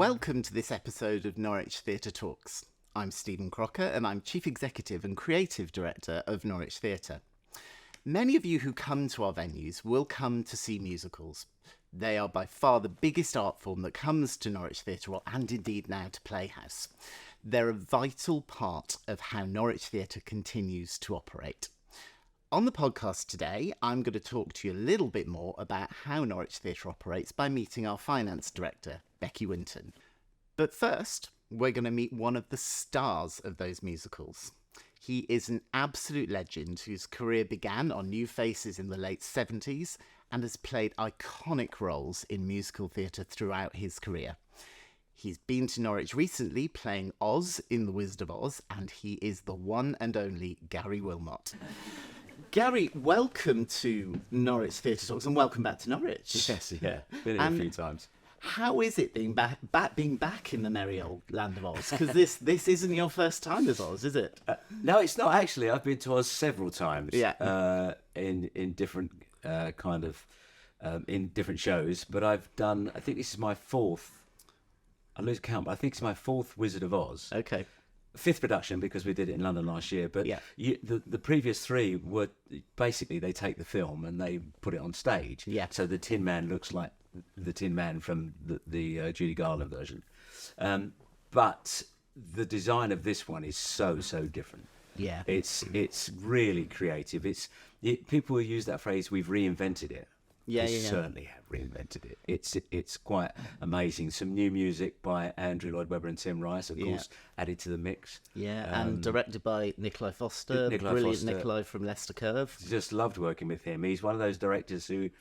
Welcome to this episode of Norwich Theatre Talks. I'm Stephen Crocker and I'm Chief Executive and Creative Director of Norwich Theatre. Many of you who come to our venues will come to see musicals. They are by far the biggest art form that comes to Norwich Theatre and indeed now to Playhouse. They're a vital part of how Norwich Theatre continues to operate. On the podcast today, I'm going to talk to you a little bit more about how Norwich Theatre operates by meeting our Finance Director, Becci Winton. But first, we're going to meet one of the stars of those musicals. He is an absolute legend whose career began on New Faces in the late 70s and has played iconic roles in musical theatre throughout his career. He's been to Norwich recently playing Oz in The Wizard of Oz, and he is the one and only Gary Wilmot. Gary, welcome to Norwich Theatre Talks and welcome back to Norwich. Yes, yeah, been here a few times. How is it being back in the merry old land of Oz? Because this isn't your first time as Oz, is it? No, it's not actually. I've been to Oz several times. Yeah. In different in different shows, but I've done. I think this is my fourth. I lose count, but I think it's my fourth Wizard of Oz. Okay. Fifth production because we did it in London last year, but yeah. The previous three were basically they take the film and they put it on stage. Yeah. So the Tin Man looks like the Tin Man from the Judy Garland version, but the design of this one is so different. Yeah. It's really creative. People who use that phrase, we've reinvented it. Yeah, we certainly have reinvented it. It's quite amazing. Some new music by Andrew Lloyd Webber and Tim Rice, of course, added to the mix. Yeah, and directed by Nikolai Foster, brilliant Nikolai from Leicester Curve. Just loved working with him. He's one of those directors who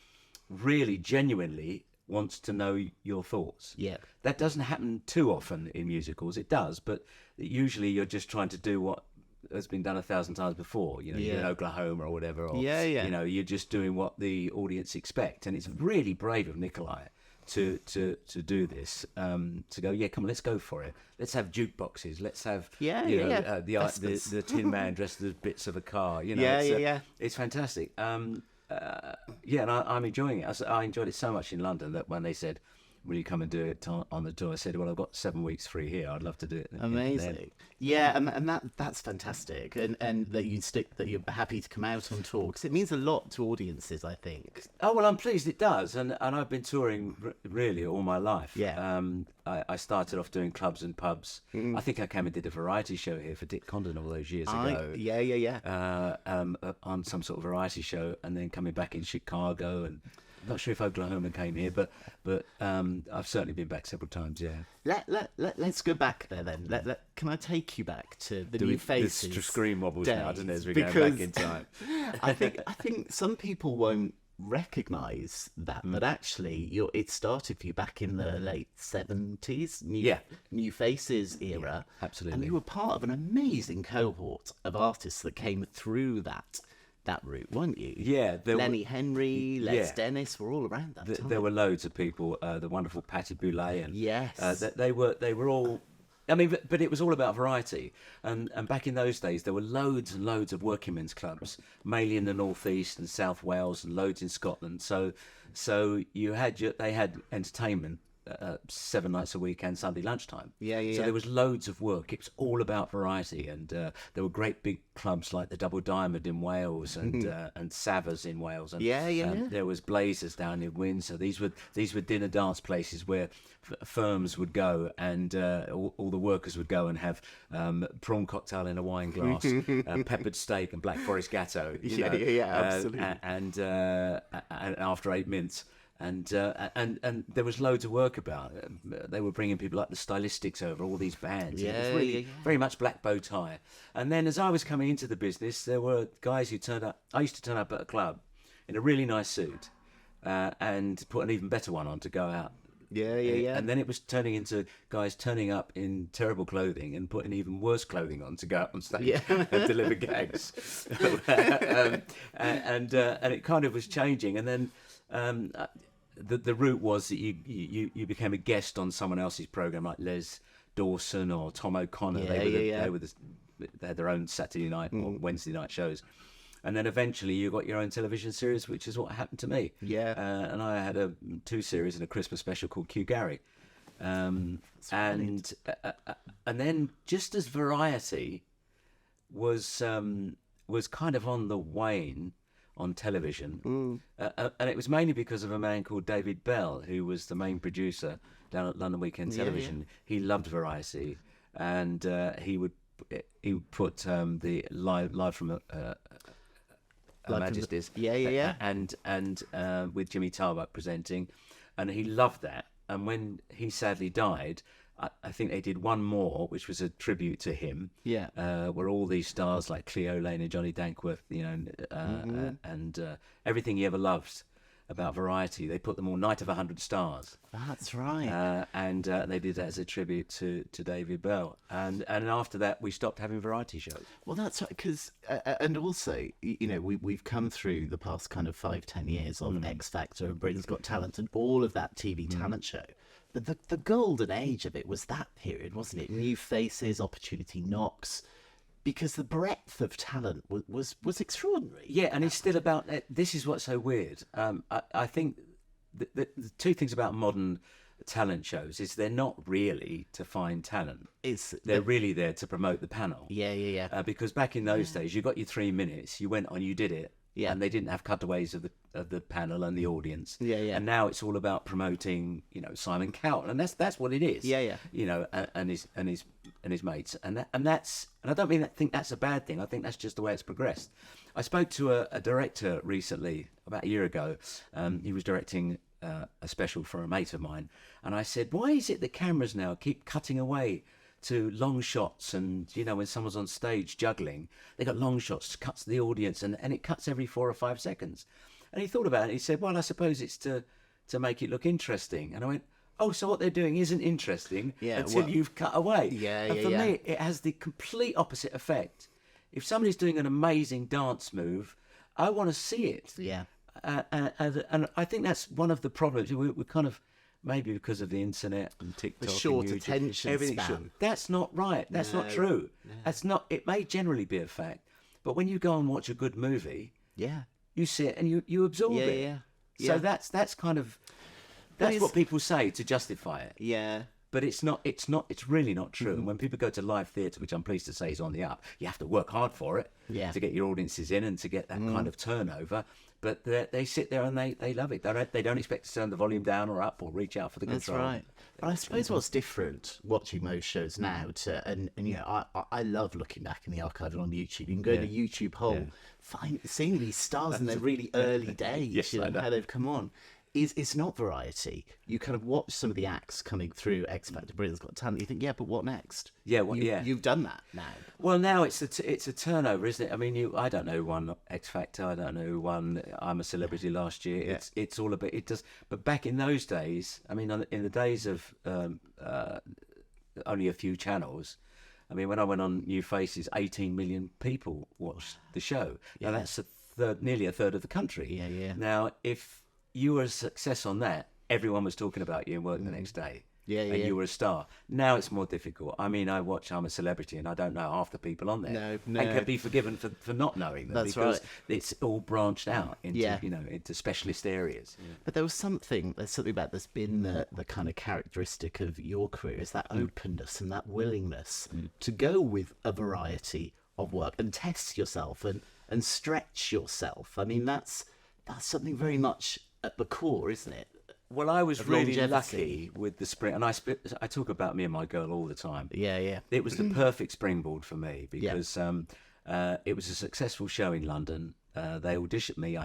really genuinely wants to know your thoughts. Yeah. That doesn't happen too often in musicals. It does, but usually you're just trying to do what has been done 1,000 times before, you're in Oklahoma or whatever, or you're just doing what the audience expect, and it's really brave of Nikolai to do this, to go, come on, let's go for it. Let's have jukeboxes. Let's have the Tin Man dressed as bits of a car. It's fantastic. And I'm enjoying it. I enjoyed it so much in London that when they said, will you come and do it on the tour? I said, well, I've got 7 weeks free here. I'd love to do it. Amazing. Yeah, and that's fantastic. And that you're happy to come out on tour, because it means a lot to audiences, I think. Oh, well, I'm pleased it does. And I've been touring really all my life. Yeah. I started off doing clubs and pubs. I think I came and did a variety show here for Dick Condon all those years ago. On some sort of variety show, and then coming back in Chicago, and I'm not sure if Oklahoma came here, but I've certainly been back several times. Yeah. Let's go back there then. Can I take you back to the New Faces? The screen wobbles days, now, doesn't it, as we go back in time? I think some people won't recognise that, but actually, it started for you back in the late 70s, New Faces era. Yeah, absolutely. And you were part of an amazing cohort of artists that came through that route, weren't you? Yeah. Lenny Henry, Les Dennis were all around that time. There were loads of people, the wonderful Patti Boulay, and yes, they were all. I mean, but it was all about variety, and back in those days there were loads and loads of working men's clubs, mainly in the North East and South Wales, and loads in Scotland. So they had entertainment 7 nights a week and Sunday lunchtime. So there was loads of work. It was all about variety, and there were great big clubs like the Double Diamond in Wales and Savers in Wales, and there was Blazers down in Windsor. These were dinner dance places where firms would go, and all the workers would go and have prawn cocktail in a wine glass, peppered steak and Black Forest Gatto. Absolutely. And after 8 mints. And there was loads of work about it. They were bringing people like the Stylistics over, all these bands. It was really very much black bow tie. And then as I was coming into the business, there were guys who turned up. I used to turn up at a club in a really nice suit and put an even better one on to go out. And then it was turning into guys turning up in terrible clothing and putting even worse clothing on to go out on stage and deliver gags. And it kind of was changing. And then the route was that you became a guest on someone else's program, like Les Dawson or Tom O'Connor. They had their own Saturday night or Wednesday night shows. And then eventually you got your own television series, which is what happened to me. And I had 2 series and a Christmas special called Q Gary. and then just as variety was kind of on the wane on television, and it was mainly because of a man called David Bell, who was the main producer down at London Weekend Television. He loved variety, and he would put the live from Her Majesty's, and with Jimmy Tarbuck presenting, and he loved that. And when he sadly died, I think they did one more, which was a tribute to him. Where all these stars like Cleo Lane and Johnny Dankworth, and everything he ever loved about variety, they put them all Night of 100 Stars. That's right. And they did that as a tribute to David Bell. And after that, we stopped having variety shows. Well, that's right, because and also, we've come through the past kind of 5-10 years of X Factor and Britain's Got Talent and all of that TV talent show. But the golden age of it was that period, wasn't it? New faces, opportunity knocks, because the breadth of talent was extraordinary. Yeah, and it's still about. This is what's so weird. I think the two things about modern talent shows is they're not really to find talent. They're really there to promote the panel. Yeah. Because back in those days, you got your 3 minutes, you went on, you did it. Yeah. And they didn't have cutaways of the panel and the audience. Yeah. And now it's all about promoting, Simon Cowell, and that's what it is. Yeah. And his mates, and I don't think that's a bad thing. I think that's just the way it's progressed. I spoke to a director recently, about a year ago. He was directing a special for a mate of mine, and I said, why is it that cameras now keep cutting away to long shots, and when someone's on stage juggling, they got long shots, cuts the audience, and it cuts every 4 or 5 seconds. And he thought about it. He said, well, I suppose it's to make it look interesting. And I went, oh, so what they're doing isn't interesting until you've cut away. And for me, it has the complete opposite effect. If somebody's doing an amazing dance move, I want to see it. And I think that's one of the problems. We're kind of, maybe because of the internet and TikTok, the short and YouTube, attention span. Short. That's not right. That's not true. No. That's not. It may generally be a fact, but when you go and watch a good movie, you see it and you absorb it. So that's kind of what people say to justify it. Yeah. But it's not. It's really not true. And when people go to live theatre, which I'm pleased to say is on the up, you have to work hard for it to get your audiences in and to get that kind of turnover. But they sit there and they love it. They don't expect to turn the volume down or up or reach out for the control. That's right. But I suppose what's different watching most shows now and I love looking back in the archive and on YouTube. You can go to YouTube hole, seeing these stars in their really early days, how they've come on. It's not variety. You kind of watch some of the acts coming through X Factor, Britain's Got Talent. You think, but what next? You've done that now. Well, now it's a turnover, isn't it? I mean, I don't know who won X Factor. I don't know who won I'm a Celebrity last year. Yeah. It's all about it. Does, but back in those days, I mean, in the days of only a few channels. I mean, when I went on New Faces, 18 million people watched the show. Now that's nearly a third of the country. Yeah. Now, if you were a success on that, everyone was talking about you and work the next day. And you were a star. Now it's more difficult. I mean, I watch I'm a Celebrity and I don't know half the people on there. No. And can be forgiven for not knowing them. That's because right. It's all branched out into into specialist areas. But there's something about that's been the kind of characteristic of your career, is that openness and that willingness to go with a variety of work and test yourself and stretch yourself. I mean, that's something very much at the core, isn't it? Well, I was really lucky with the spring, and I talk about me and my girl all the time. Yeah. It was the perfect springboard for me because it was a successful show in London. They auditioned me.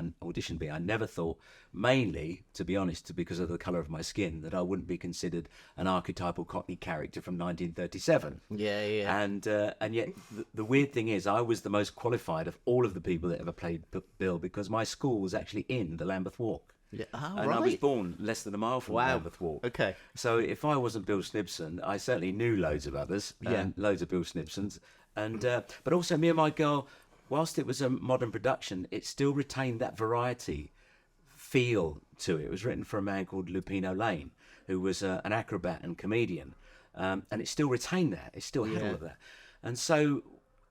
I never thought, mainly, to be honest, because of the colour of my skin, that I wouldn't be considered an archetypal Cockney character from 1937. Yeah. And yet, the weird thing is, I was the most qualified of all of the people that ever played Bill, because my school was actually in the Lambeth Walk. Yeah. And I was born less than a mile from Lambeth Walk. Okay. So if I wasn't Bill Snibson, I certainly knew loads of others, loads of Bill Snibsons. And but also me and my girl, whilst it was a modern production, it still retained that variety feel to it. It was written for a man called Lupino Lane, who was an acrobat and comedian. And it still retained that. It still had all of that. And so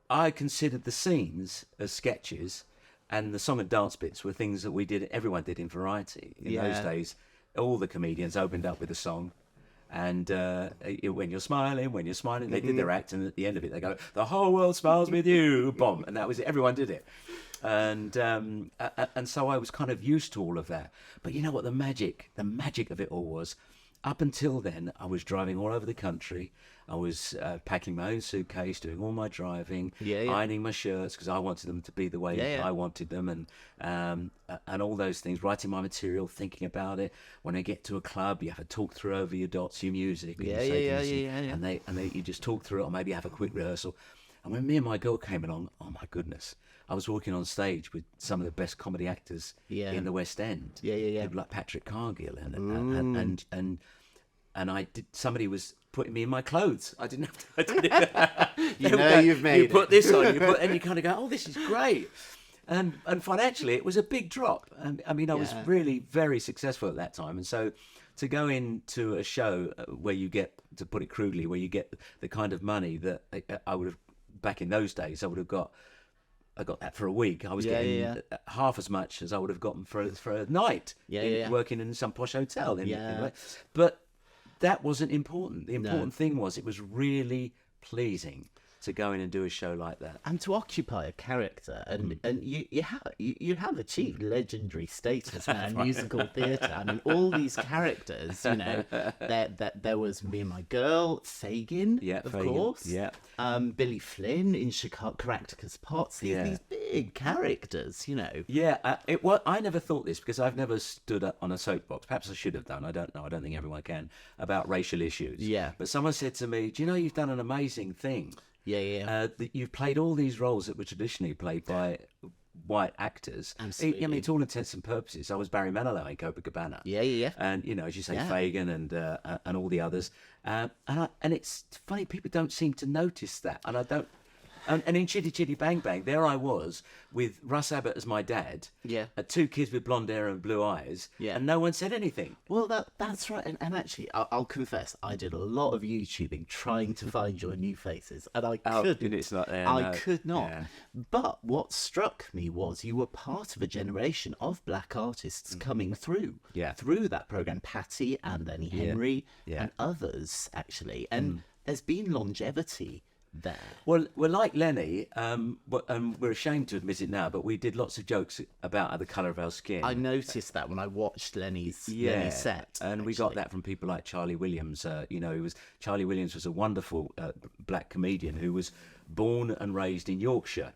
I considered the scenes as sketches, and the song and dance bits were things that everyone did in variety. In those days, all the comedians opened up with a song, And when you're smiling, they did their act, and at the end of it, they go, "The whole world smiles with you," bomb, and that was it. Everyone did it, and so I was kind of used to all of that. But you know what? The magic of it all was. Up until then, I was driving all over the country. I was packing my own suitcase, doing all my driving, ironing my shirts because I wanted them to be the way I wanted them, and all those things. Writing my material, thinking about it. When I get to a club, you have to talk through over your dots, your music, and you just talk through it, or maybe have a quick rehearsal. And when me and my girl came along, oh my goodness, I was walking on stage with some of the best comedy actors in the West End. People like Patrick Cargill and I did. Somebody was putting me in my clothes. I didn't have to. You've made you put this on, and you kind of go, oh, this is great. And financially, it was a big drop. And I mean, I was really very successful at that time, and so to go into a show where you get, to put it crudely, where you get the kind of money that I would have back in those days, I got that for a week. I was getting half as much as I would have gotten for a night working in some posh hotel. But that wasn't important. The important thing was it was really pleasing to go in and do a show like that, and to occupy a character, and you have achieved legendary status now in musical theatre. I mean, all these characters, there was Me and My Girl, Fagin, of course, Billy Flynn in Chicago, Caractacus Potts, these big characters, I never thought this because I've never stood up on a soapbox. Perhaps I should have done. I don't know. I don't think everyone can, about racial issues. But someone said to me, "Do you know you've done an amazing thing?" You've played all these roles that were traditionally played by white actors. Absolutely. I mean, to all intents and purposes, I was Barry Manilow in Copacabana. And as you say, Fagin and all the others. And it's funny, people don't seem to notice that, and I don't. And in Chitty Chitty Bang Bang, there I was with Russ Abbott as my dad. Two kids with blonde hair and blue eyes. And no one said anything. Well, that's right. And actually, I'll confess, I did a lot of YouTubing trying to find your new faces, and I couldn't. It's not there. I could not. But what struck me was you were part of a generation of black artists coming through that program. Patty and Lenny Henry and others, actually. And there's been longevity there. Well, we're like Lenny, we're ashamed to admit it now, but we did lots of jokes about the colour of our skin. I noticed that when I watched Lenny's set, and actually. We got that from people like Charlie Williams. Charlie Williams was a wonderful black comedian who was born and raised in Yorkshire.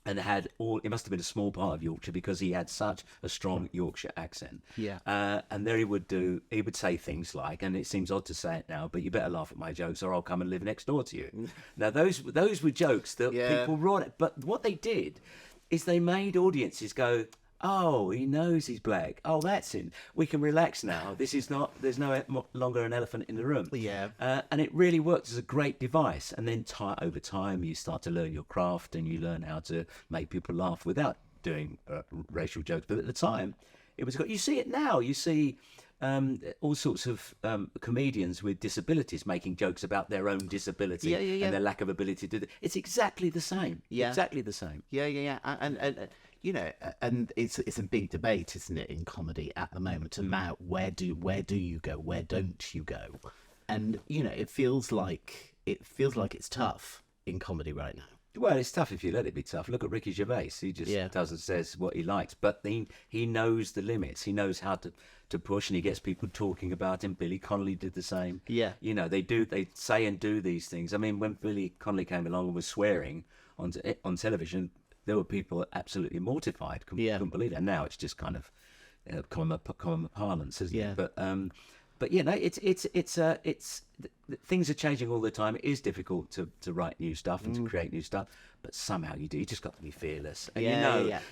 And it must have been a small part of Yorkshire because he had such a strong Yorkshire accent. And there he would say things like, and it seems odd to say it now, but you better laugh at my jokes or I'll come and live next door to you. Now, those were jokes that people wrote. But what they did is they made audiences go, oh, he knows he's black. Oh, that's it. We can relax now. There's no longer an elephant in the room. And it really worked as a great device. And then over time, you start to learn your craft and you learn how to make people laugh without doing racial jokes. But at the time, it was good. You see it now. You see all sorts of comedians with disabilities making jokes about their own disability and their lack of ability to do it. It's exactly the same. Exactly the same. And it's a big debate, isn't it, in comedy at the moment about where do you go, where don't you go, and it feels like it's tough in comedy right now. Well, it's tough if you let it be tough. Look at Ricky Gervais. He just says what he likes, but he knows the limits. He knows how to push, and he gets people talking about him. Billy Connolly did the same. They say and do these things. I mean, when Billy Connolly came along and was swearing on television, there were people absolutely mortified, couldn't believe it. And now it's just kind of common parlance, isn't it? But it's things are changing all the time. It is difficult to write new stuff and to create new stuff, but somehow you do. You just got to be fearless. And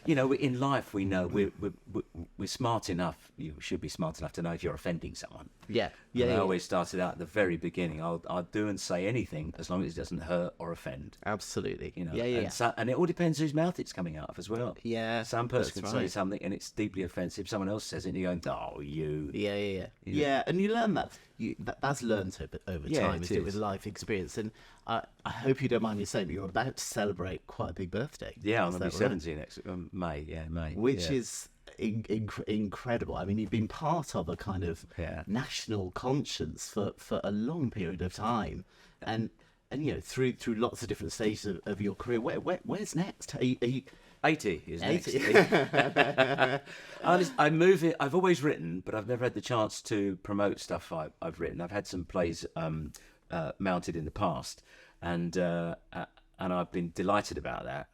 in life we know we're smart enough. You should be smart enough to know if you're offending someone. I always started out at the very beginning. I'll do and say anything as long as it doesn't hurt or offend. Absolutely. And it all depends whose mouth it's coming out of as well. Some person can say something and it's deeply offensive. Someone else says it and you're going, oh, you. And you learn that. That's learned over time, isn't it, with life experience. And I hope you don't mind me saying, but you're about to celebrate quite a big birthday. I'm going to be 70 next May. May. Which is incredible. I mean, you've been part of a kind of national conscience for a long period of time, and through lots of different stages of your career. Where's next? Are you 80 is 80? Next. I've always written, but I've never had the chance to promote stuff I've written. I've had some plays mounted in the past, and I've been delighted about that.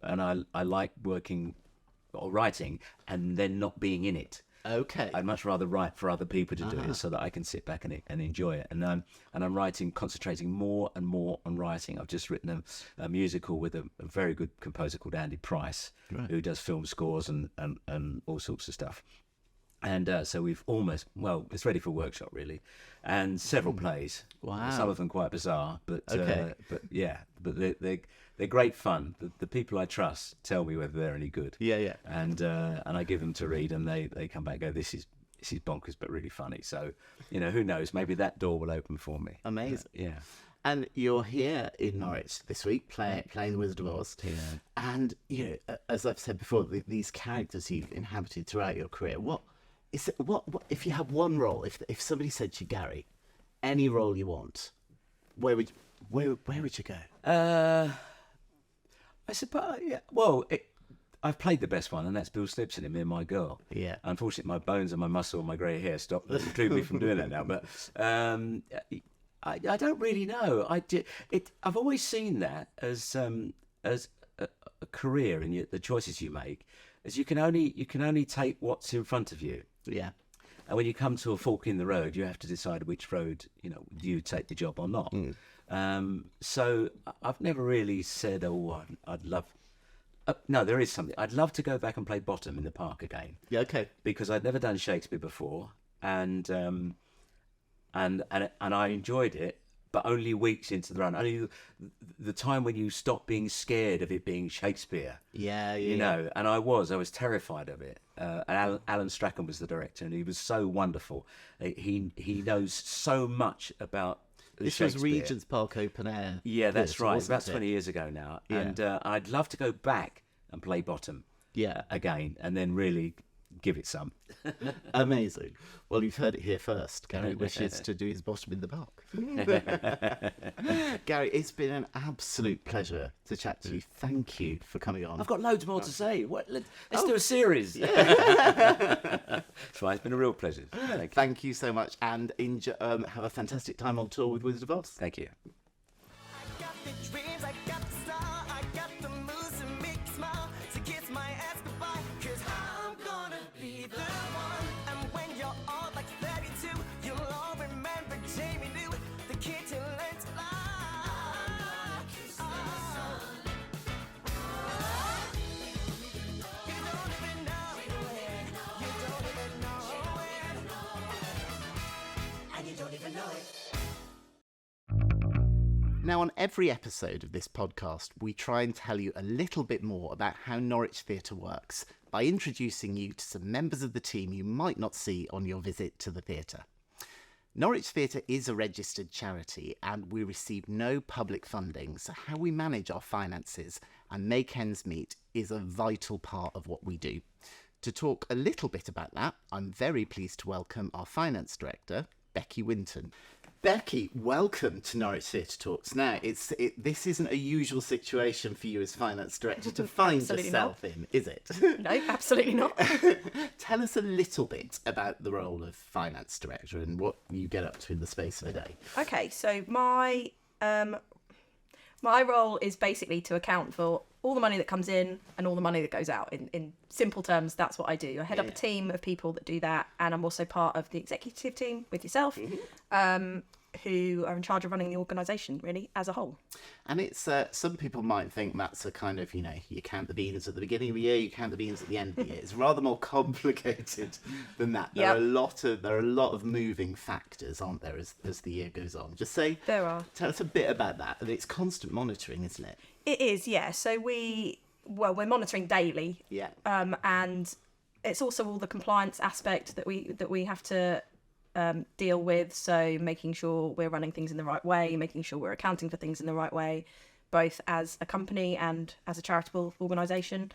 And I like working or writing and then not being in it. Okay. I'd much rather write for other people to do it so that I can sit back and enjoy it. And I'm concentrating more and more on writing. I've just written a musical with a very good composer called Andy Price, who does film scores and all sorts of stuff. And so we've it's ready for workshop really, and several plays. Wow. Some of them quite bizarre, but they're great fun. The people I trust tell me whether they're any good. Yeah. And I give them to read, and they come back and go, this is bonkers, but really funny. So, who knows? Maybe that door will open for me. Amazing. Yeah. And you're here in Norwich this week, playing The Wizard of Oz. Yeah. And as I've said before, these characters you've inhabited throughout your career. What if you had one role? If somebody said to you, Gary, any role you want, where would you go? I suppose, yeah. Well, I've played the best one, and that's Bill Slipson in Me and My Girl. Yeah. Unfortunately, my bones and my muscle and my grey hair preclude me from doing that now. But I don't really know. I've always seen that as a career, and the choices you make, as you can only take what's in front of you. Yeah. And when you come to a fork in the road, you have to decide which road, do you take the job or not. So I've never really said, I'd love... no, there is something. I'd love to go back and play Bottom in the Park again. Yeah, okay. Because I'd never done Shakespeare before, and I enjoyed it, but only weeks into the run. Only the time when you stop being scared of it being Shakespeare. Yeah. And I was terrified of it. And Alan Strachan was the director, and he was so wonderful. He knows so much about this was Regent's Park Open Air. Yeah, that's right. About 20 years ago now. Yeah. And I'd love to go back and play Bottom. Yeah. Again, and then really give it some. Amazing. Well, you've heard it here first. Gary wishes to do his Bottom in the Park. Gary, it's been an absolute pleasure to chat to you. Thank you for coming on. I've got loads more to say. Let's do a series. It's fine. It's been a real pleasure. Thank you so much, and have a fantastic time on tour with Wizard of Oz. Thank you. Now, on every episode of this podcast, we try and tell you a little bit more about how Norwich Theatre works by introducing you to some members of the team you might not see on your visit to the theatre. Norwich Theatre is a registered charity, and we receive no public funding, so how we manage our finances and make ends meet is a vital part of what we do. To talk a little bit about that, I'm very pleased to welcome our finance director, Becci Winton. Becci, welcome to Norwich Theatre Talks. Now, this isn't a usual situation for you as finance director to find yourself in, is it? No, absolutely not. Tell us a little bit about the role of finance director and what you get up to in the space of a day. Okay, so my role is basically to account for all the money that comes in and all the money that goes out. In simple terms, that's what I do. I head up a team of people that do that, and I'm also part of the executive team with yourself, who are in charge of running the organisation, really, as a whole. And it's some people might think that's a kind of, you count the beans at the beginning of the year, you count the beans at the end of the year. It's rather more complicated than that. There are a lot of moving factors, aren't there, as the year goes on. Tell us a bit about that. And it's constant monitoring, isn't it? It is, yeah. So we're monitoring daily. Yeah. And it's also all the compliance aspect that we have to deal with, so making sure we're running things in the right way, making sure we're accounting for things in the right way, both as a company and as a charitable organisation.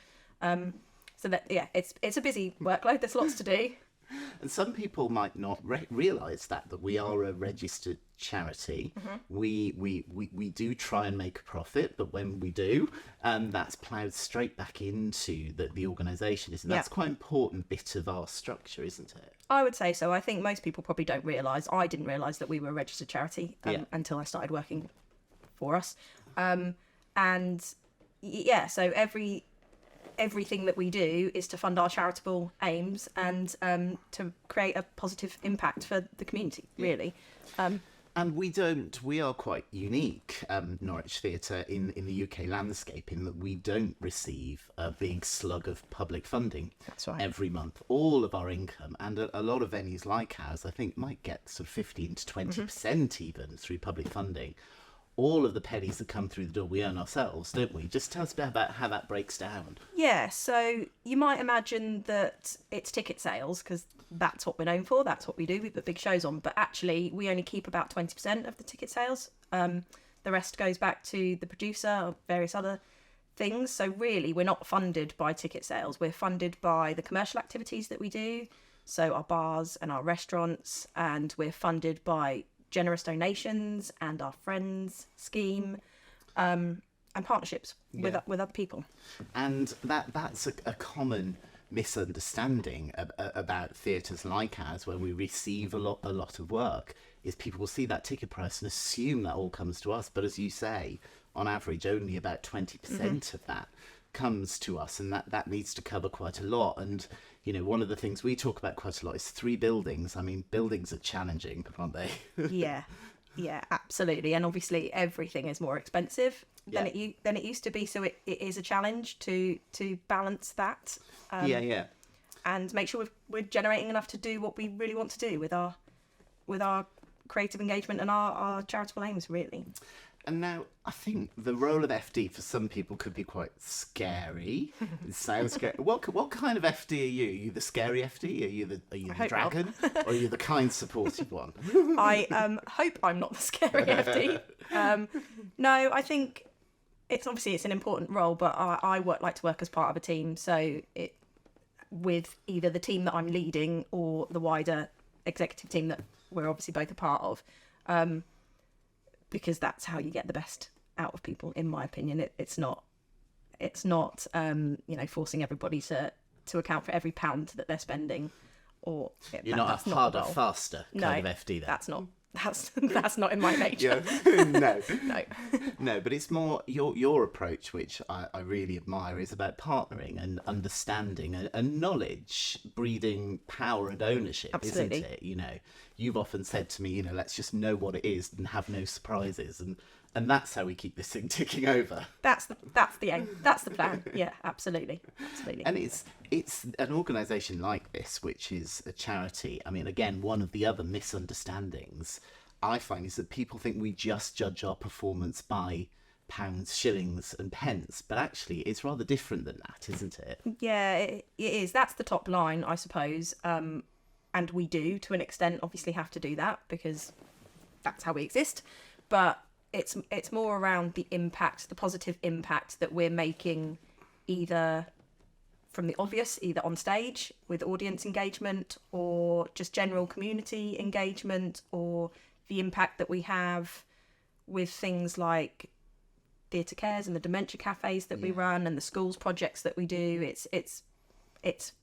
So that, yeah, it's a busy workload. There's lots to do. And some people might not realise that we are a registered charity. We do try and make a profit, but when we do, that's ploughed straight back into the organisation. That's quite an important bit of our structure, isn't it? I would say so. I think most people probably don't realise. I didn't realise that we were a registered charity until I started working for us. So everything that we do is to fund our charitable aims and to create a positive impact for the community, really. And we are quite unique, Norwich Theatre, in the UK landscape, in that we don't receive a big slug of public funding. That's right. Every month. All of our income, and a lot of venues like ours, I think, might get sort of 15 to 20% even through public funding. All of the pennies that come through the door, we earn ourselves, don't we? Just tell us a bit about how that breaks down. Yeah, so you might imagine that it's ticket sales, because that's what we're known for, that's what we do, we put big shows on, but actually we only keep about 20% of the ticket sales. The rest goes back to the producer or various other things. So really, we're not funded by ticket sales, we're funded by the commercial activities that we do, so our bars and our restaurants, and we're funded by generous donations and our friends scheme, and partnerships with other people. And that's a common misunderstanding about theatres like ours, where we receive a lot of work, is people will see that ticket price and assume that all comes to us, but as you say, on average only about 20% of that comes to us, and that needs to cover quite a lot. And one of the things we talk about quite a lot is 3 buildings. I mean, buildings are challenging, aren't they? yeah absolutely. And obviously everything is more expensive than it used to be, so it is a challenge to balance that, and make sure we're generating enough to do what we really want to do with our creative engagement and our charitable aims, really. And now, I think the role of FD for some people could be quite scary. It sounds scary. What kind of FD are you? Are you the scary FD? Are you the dragon? Or are you the kind, supportive one? I hope I'm not the scary FD. No, I think it's an important role, but I like to work as part of a team. So with either the team that I'm leading or the wider executive team that we're obviously both a part of. Because that's how you get the best out of people, in my opinion. It's not forcing everybody to account for every pound that they're spending, or you're not a harder, faster kind of FD. That's not in my nature. No, but it's more your approach, which I really admire, is about partnering and understanding and knowledge breeding power and ownership. Absolutely. Isn't it? You've often said to me, let's just know what it is and have no surprises, and that's how we keep this thing ticking over. That's the aim. That's the plan. Yeah, absolutely. And it's an organisation like this, which is a charity. I mean, again, one of the other misunderstandings I find is that people think we just judge our performance by pounds, shillings and pence, but actually it's rather different than that, isn't it? Yeah, it is. That's the top line, I suppose. And we do, to an extent, obviously have to do that because that's how we exist. But it's more around the impact, the positive impact that we're making, either from the obvious, either on stage with audience engagement, or just general community engagement, or the impact that we have with things like theatre cares and the dementia cafes that we run, and the schools projects that we do. It's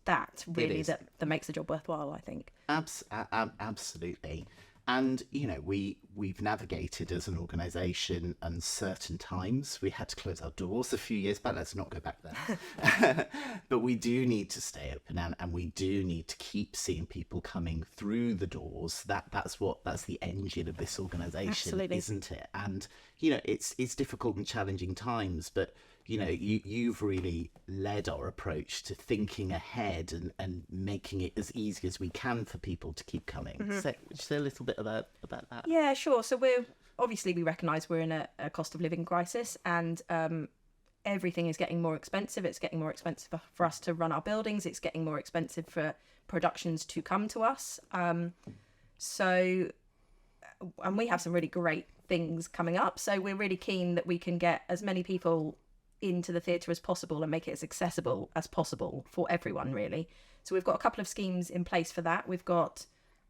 that really that makes the job worthwhile, I think. Absolutely. And we've navigated as an organisation uncertain times. We had to close our doors a few years back. Let's not go back there. But we do need to stay open, and we do need to keep seeing people coming through the doors. That's the engine of this organisation. Absolutely. Isn't it? And it's difficult and challenging times, but you've really led our approach to thinking ahead and making it as easy as we can for people to keep coming. Mm-hmm. So, would you say a little bit about that? Yeah, sure. So we recognise we're in a cost of living crisis, and everything is getting more expensive. It's getting more expensive for us to run our buildings. It's getting more expensive for productions to come to us. And we have some really great things coming up. So we're really keen that we can get as many people into the theatre as possible and make it as accessible as possible for everyone, really. So we've got a couple of schemes in place for that. We've got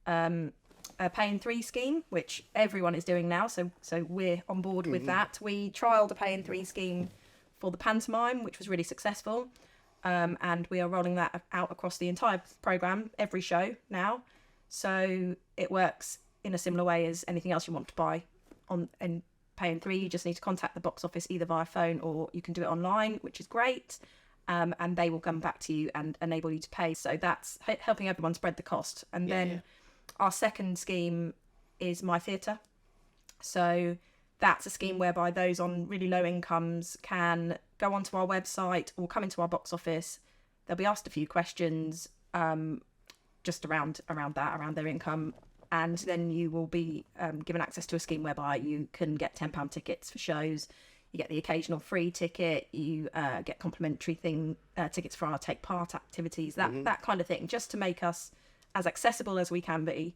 a pay in 3 scheme, which everyone is doing now, so we're on board with that. We trialled a pay in 3 scheme for the pantomime, which was really successful, and we are rolling that out across the entire programme, every show now. So it works in a similar way as anything else you want to buy on and pay in 3. You just need to contact the box office either via phone or you can do it online, which is great, and they will come back to you and enable you to pay. So that's helping everyone spread the cost. And then our second scheme is My Theatre. So that's a scheme whereby those on really low incomes can go onto our website or come into our box office. They'll be asked a few questions just around their income, and then you will be given access to a scheme whereby you can get £10 tickets for shows. You get the occasional free ticket. You get complimentary tickets for our take part activities. That kind of thing, just to make us as accessible as we can be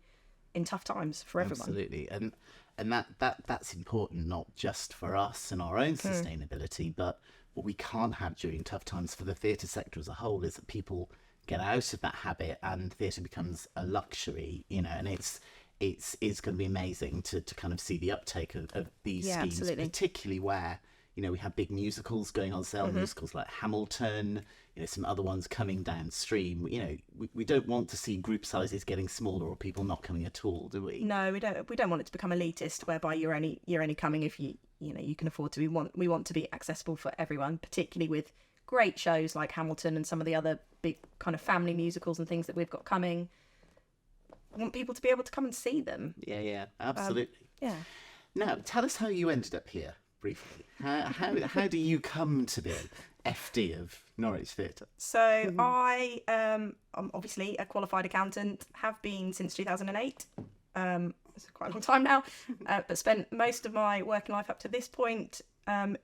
in tough times for everyone. Absolutely, and that's important, not just for us and our own sustainability, but what we can't have during tough times for the theatre sector as a whole is that people get out of that habit and theatre becomes a luxury, and it's going to be amazing to kind of see the uptake of these schemes, absolutely. Particularly where we have big musicals going on sale, musicals like Hamilton, some other ones coming downstream. We don't want to see group sizes getting smaller or people not coming at all, do we? No, we don't. We don't want it to become elitist, whereby you're only coming if you can afford to. We want to be accessible for everyone, particularly with great shows like Hamilton and some of the other big kind of family musicals and things that we've got coming. I want people to be able to come and see them. Yeah, absolutely. Now, tell us how you ended up here. Briefly, how do you come to be FD of Norwich Theatre? So I'm obviously a qualified accountant, have been since 2008. It's quite a long time now, but spent most of my working life up to this point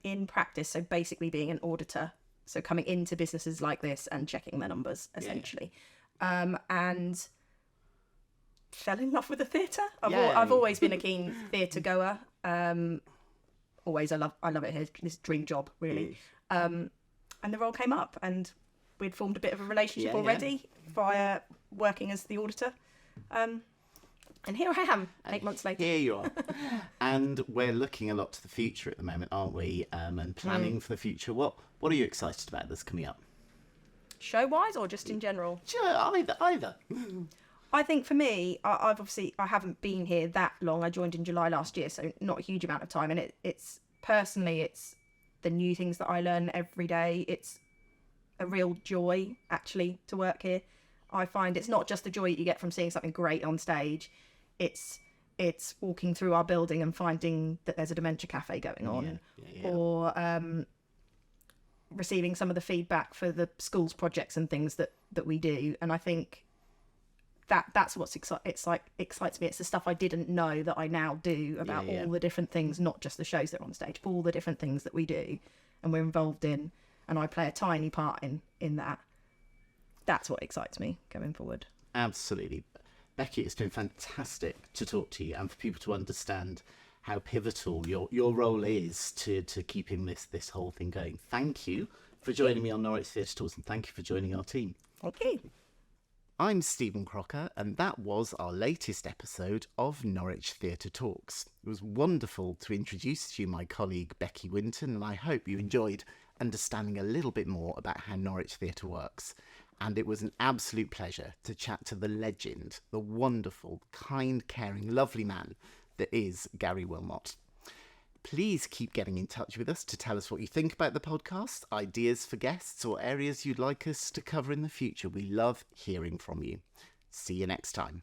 in practice. So basically being an auditor, so coming into businesses like this and checking their numbers essentially, and fell in love with the theatre. I've always been a keen theatre goer. Always, I love it here. This dream job, really. And the role came up, and we'd formed a bit of a relationship already via working as the auditor. And here I am, 8 months later. Here you are. And we're looking a lot to the future at the moment, aren't we? And planning for the future. What are you excited about that's coming up? Show-wise or just in general? Sure, either. I think for me, I haven't been here that long. I joined in July last year, so not a huge amount of time. And it's the new things that I learn every day. It's a real joy, actually, to work here. I find it's not just the joy that you get from seeing something great on stage. It's walking through our building and finding that there's a dementia cafe going on, or receiving some of the feedback for the schools projects and things that we do. And I think that's what's excites me. It's the stuff I didn't know that I now do about all the different things, not just the shows that are on stage, all the different things that we do and we're involved in, and I play a tiny part in that. That's what excites me going forward. Absolutely. Becci, it's been fantastic to talk to you and for people to understand how pivotal your role is to keeping this whole thing going. Thank you for joining me on Norwich Theatre Talks, and thank you for joining our team. Thank you. I'm Stephen Crocker, and that was our latest episode of Norwich Theatre Talks. It was wonderful to introduce to you my colleague Becci Winton, and I hope you enjoyed understanding a little bit more about how Norwich Theatre works. And it was an absolute pleasure to chat to the legend, the wonderful, kind, caring, lovely man that is Gary Wilmot. Please keep getting in touch with us to tell us what you think about the podcast, ideas for guests, or areas you'd like us to cover in the future. We love hearing from you. See you next time.